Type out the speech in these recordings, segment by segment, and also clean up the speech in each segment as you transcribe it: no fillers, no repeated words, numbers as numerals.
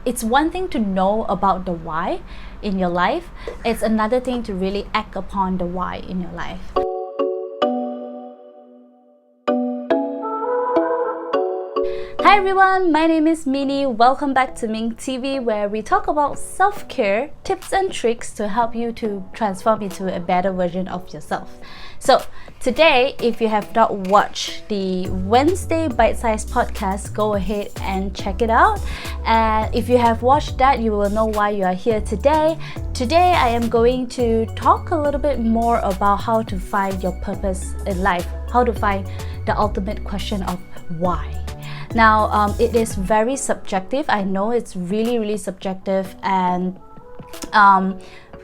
it's one thing to know about the why in your life, it's another thing to really act upon the why in your life. Hi everyone, my name is Minnie. Welcome back to Ming TV, where we talk about self-care, tips and tricks to help you to transform into a better version of yourself. So today, if you have not watched the Wednesday Bite-Size podcast, go ahead and check it out. And if you have watched that, you will know why you are here today. Today, I am going to talk a little bit more about how to find your purpose in life, how to find the ultimate question of why. Now, it is very subjective. I know it's really subjective, and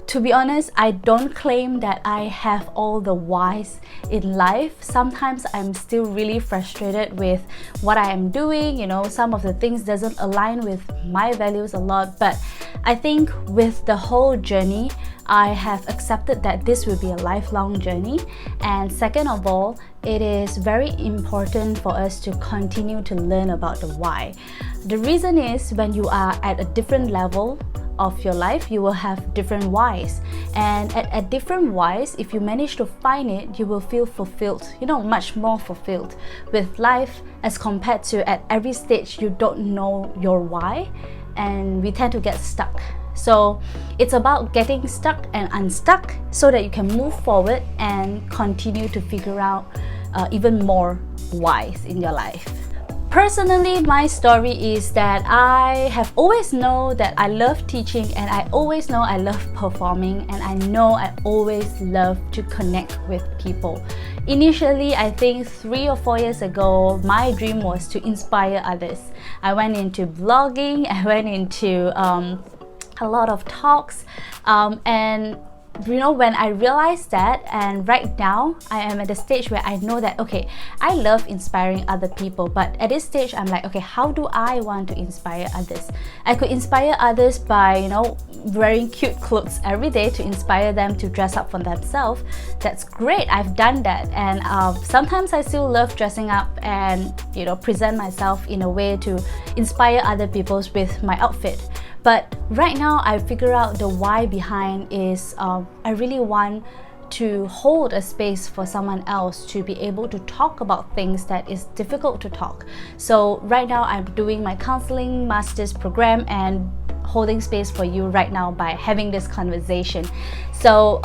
to be honest, I don't claim that I have all the whys in life. Sometimes I'm still really frustrated with what I am doing. You know, some of the things doesn't align with my values a lot, but I think with the whole journey, I have accepted that this will be a lifelong journey. And second of all, it is very important for us to continue to learn about the why. The reason is, when you are at a different level of your life, you will have different whys, and at different whys, if you manage to find it, you will feel fulfilled, much more fulfilled with life, as compared to at every stage you don't know your why, and we tend to get stuck. So it's about getting stuck and unstuck so that you can move forward and continue to figure out even more whys in your life. Personally, my story is that I have always known that I love teaching, and I always know I love performing, and I know I always love to connect with people. Initially, I think 3 or 4 years ago, my dream was to inspire others. I went into blogging, I went into a lot of talks, and when I realized that, and right now I am at the stage where I know that, okay, I love inspiring other people, but at this stage I'm like, okay, how do I want to inspire others? I could inspire others by wearing cute clothes every day to inspire them to dress up for themselves. That's great, I've done that, and sometimes I still love dressing up and present myself in a way to inspire other people with my outfit. But right now, I figure out the why behind is I really want to hold a space for someone else to be able to talk about things that is difficult to talk. So right now, I'm doing my counseling master's program and holding space for you right now by having this conversation. So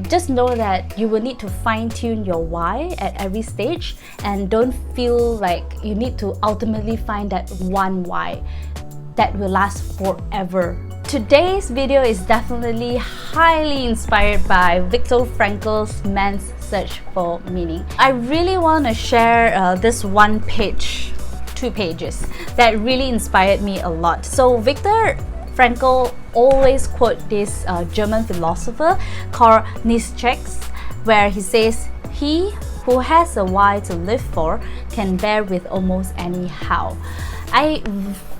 just know that you will need to fine-tune your why at every stage, and don't feel like you need to ultimately find that one why that will last forever. Today's video is definitely highly inspired by Viktor Frankl's Man's Search for Meaning. I really want to share this one page, 2 pages, that really inspired me a lot. So Viktor Frankl always quote this German philosopher called Nietzsche, where he says, "He who has a why to live for can bear with almost any how." I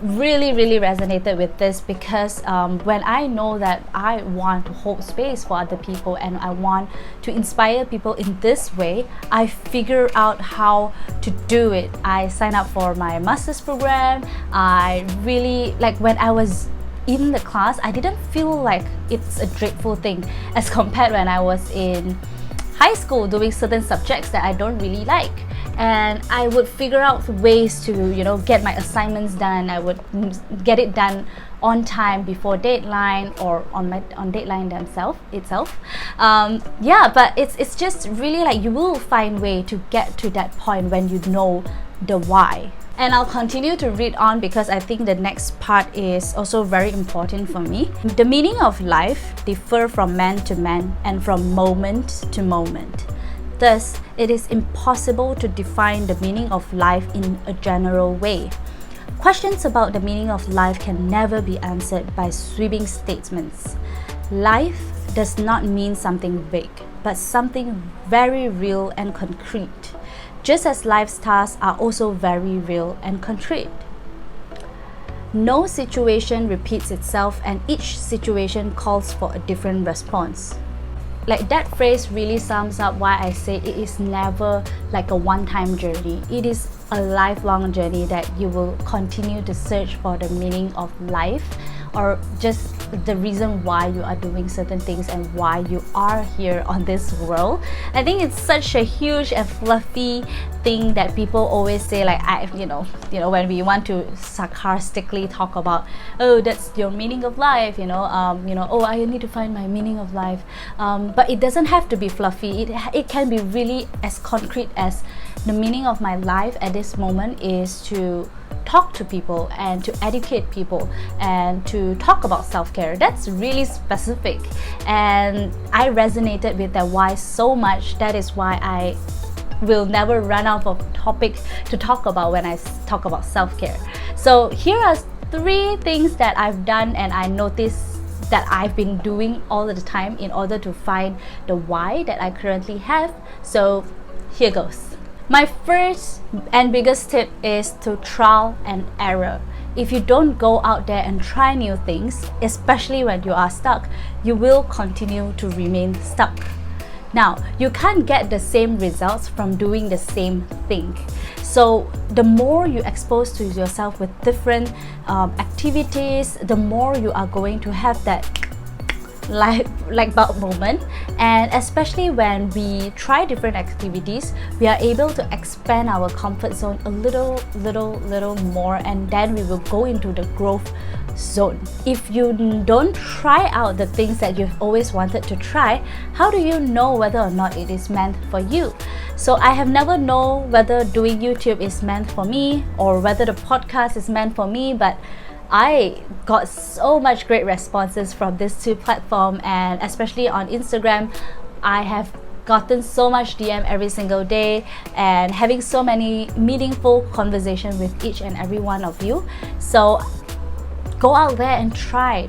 really resonated with this because when I know that I want to hold space for other people and I want to inspire people in this way, I figure out how to do it. I signed up for my master's program. I really, when I was in the class, I didn't feel like it's a dreadful thing as compared when I was in high school doing certain subjects that I don't really like. And I would figure out ways to get my assignments done. I would get it done on time before deadline, or on deadline itself. But it's just really you will find way to get to that point when you know the why. And I'll continue to read on because I think the next part is also very important for me. The meaning of life differ from man to man and from moment to moment. Thus, it is impossible to define the meaning of life in a general way. Questions about the meaning of life can never be answered by sweeping statements. Life does not mean something vague, but something very real and concrete, just as life's tasks are also very real and concrete. No situation repeats itself, and each situation calls for a different response. That phrase really sums up why I say it is never like a one-time journey. It is a lifelong journey that you will continue to search for the meaning of life, or just the reason why you are doing certain things and why you are here on this world. I think it's such a huge and fluffy thing that people always say, like, when we want to sarcastically talk about, oh, that's your meaning of life, oh, I need to find my meaning of life, but it doesn't have to be fluffy. It can be really as concrete as the meaning of my life at this moment is to talk to people and to educate people and to talk about self-care. That's really specific, and I resonated with that why so much. That is why I will never run out of topic to talk about when I talk about self-care. So here are 3 things that I've done and I noticed that I've been doing all the time in order to find the why that I currently have. So here goes. My first and biggest tip is to trial and error. If you don't go out there and try new things, especially when you are stuck, you will continue to remain stuck. Now, you can't get the same results from doing the same thing. So the more you expose to yourself with different activities, the more you are going to have that light bulb moment. And especially when we try different activities, we are able to expand our comfort zone a little more, and then we will go into the growth zone. If you don't try out the things that you've always wanted to try, how do you know whether or not it is meant for you? So I have never known whether doing YouTube is meant for me or whether the podcast is meant for me, but I got so much great responses from these 2 platforms, and especially on Instagram, I have gotten so much DM every single day and having so many meaningful conversations with each and every one of you. So go out there and try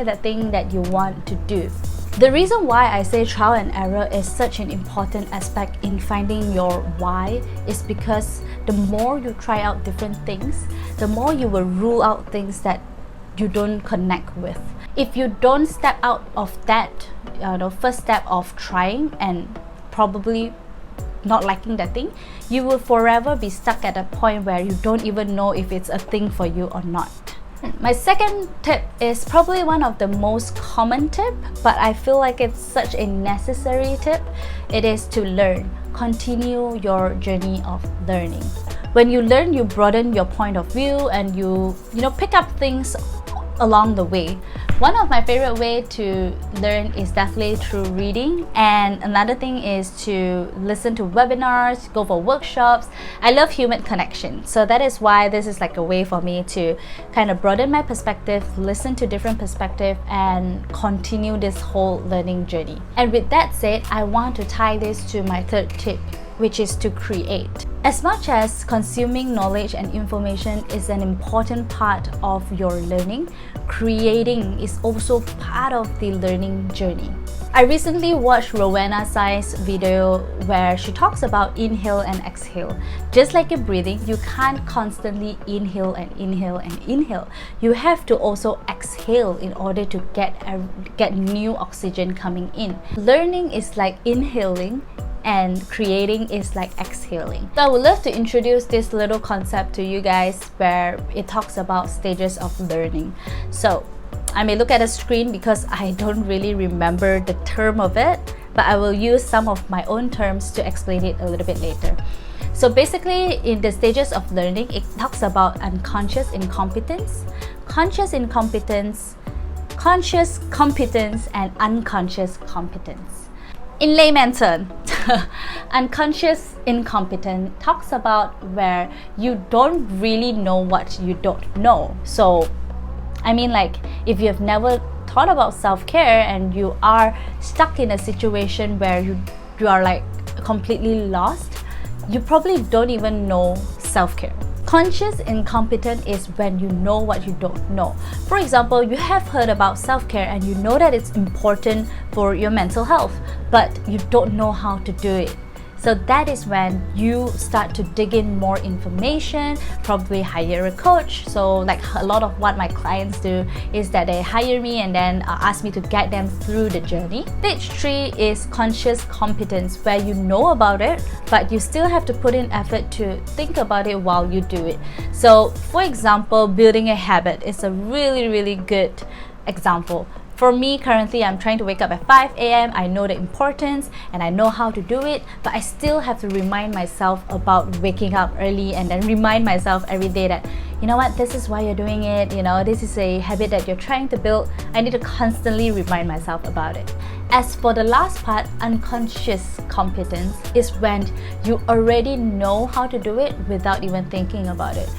the thing that you want to do. The reason why I say trial and error is such an important aspect in finding your why is because the more you try out different things, the more you will rule out things that you don't connect with. If you don't step out of that first step of trying and probably not liking that thing, you will forever be stuck at a point where you don't even know if it's a thing for you or not. My second tip is probably one of the most common tip, but I feel like it's such a necessary tip. It is to learn. Continue your journey of learning. When you learn, you broaden your point of view and you pick up things along the way. One of my favorite way to learn is definitely through reading, and another thing is to listen to webinars, go for workshops. I love human connection, so that is why this is like a way for me to kind of broaden my perspective, listen to different perspectives, and continue this whole learning journey. And with that said, I want to tie this to my third tip, which is to create. As much as consuming knowledge and information is an important part of your learning, creating is also part of the learning journey. I recently watched Rowena Sai's video where she talks about inhale and exhale. Just like in breathing, you can't constantly inhale and inhale and inhale. You have to also exhale in order to get new oxygen coming in. Learning is like inhaling, and creating is like exhaling. So I would love to introduce this little concept to you guys where it talks about stages of learning. So I may look at a screen because I don't really remember the term of it, but I will use some of my own terms to explain it a little bit later. So basically, in the stages of learning, it talks about unconscious incompetence, conscious incompetence, conscious competence, and unconscious competence. In layman's terms, unconscious incompetence talks about where you don't really know what you don't know. So, I mean, like, if you have never thought about self-care and you are stuck in a situation where you are like completely lost, you probably don't even know self-care. Conscious incompetence is when you know what you don't know. For example, you have heard about self-care and you know that it's important for your mental health, but you don't know how to do it. So that is when you start to dig in more information, probably hire a coach. So like a lot of what my clients do is that they hire me and then ask me to guide them through the journey. Stage 3 is conscious competence, where you know about it, but you still have to put in effort to think about it while you do it. So for example, building a habit is a really good example. For me, currently, I'm trying to wake up at 5 a.m. I know the importance and I know how to do it, but I still have to remind myself about waking up early and then remind myself every day that, you know what, this is why you're doing it, you know, this is a habit that you're trying to build. I need to constantly remind myself about it. As for the last part, unconscious competence is when you already know how to do it without even thinking about it.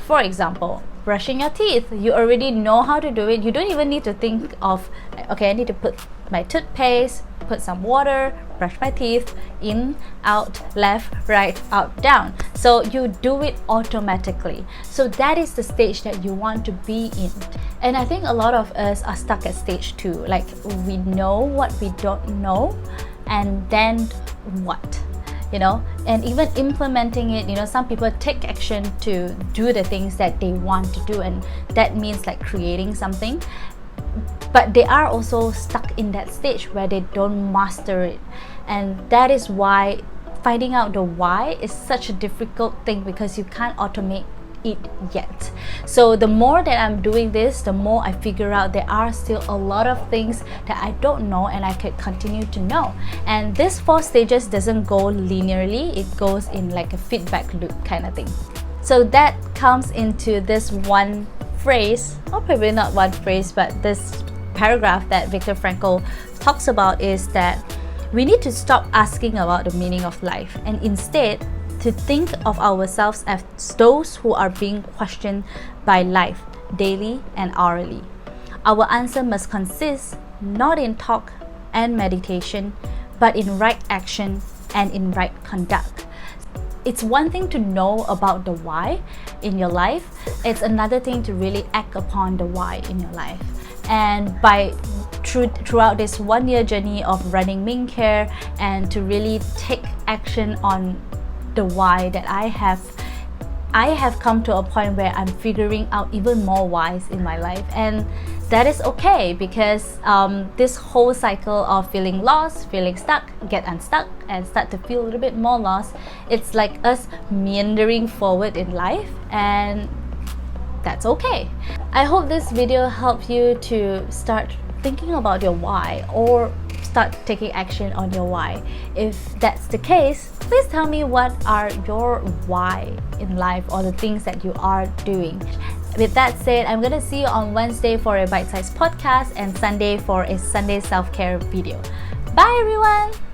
For example, brushing your teeth, you already know how to do it. You don't even need to think of, okay, I need to put my toothpaste, put some water, brush my teeth, in, out, left, right, out, down. So you do it automatically. So that is the stage that you want to be in. And I think a lot of us are stuck at stage 2. Like, we know what we don't know, and then what? You know, and even implementing it, you know, some people take action to do the things that they want to do, and that means like creating something, but they are also stuck in that stage where they don't master it. And that is why finding out the why is such a difficult thing, because you can't automate it yet. So the more that I'm doing this, the more I figure out there are still a lot of things that I don't know and I could continue to know. And this 4 stages doesn't go linearly, it goes in like a feedback loop kind of thing. So that comes into this one phrase, or probably not one phrase, but this paragraph that Viktor Frankl talks about, is that we need to stop asking about the meaning of life and instead to think of ourselves as those who are being questioned by life daily and hourly. Our answer must consist not in talk and meditation, but in right action and in right conduct. It's one thing to know about the why in your life, it's another thing to really act upon the why in your life. And throughout this 1-year journey of running Ming Care, and to really take action on the why that I have come to a point where I'm figuring out even more whys in my life, and that is okay, because this whole cycle of feeling lost, feeling stuck, get unstuck and start to feel a little bit more lost, it's like us meandering forward in life, and that's okay. I hope this video helped you to start thinking about your why, or start taking action on your why. If that's the case, please tell me what are your why in life, or the things that you are doing. With that said, I'm gonna see you on Wednesday for a bite-sized podcast and Sunday for a Sunday self-care video. Bye everyone!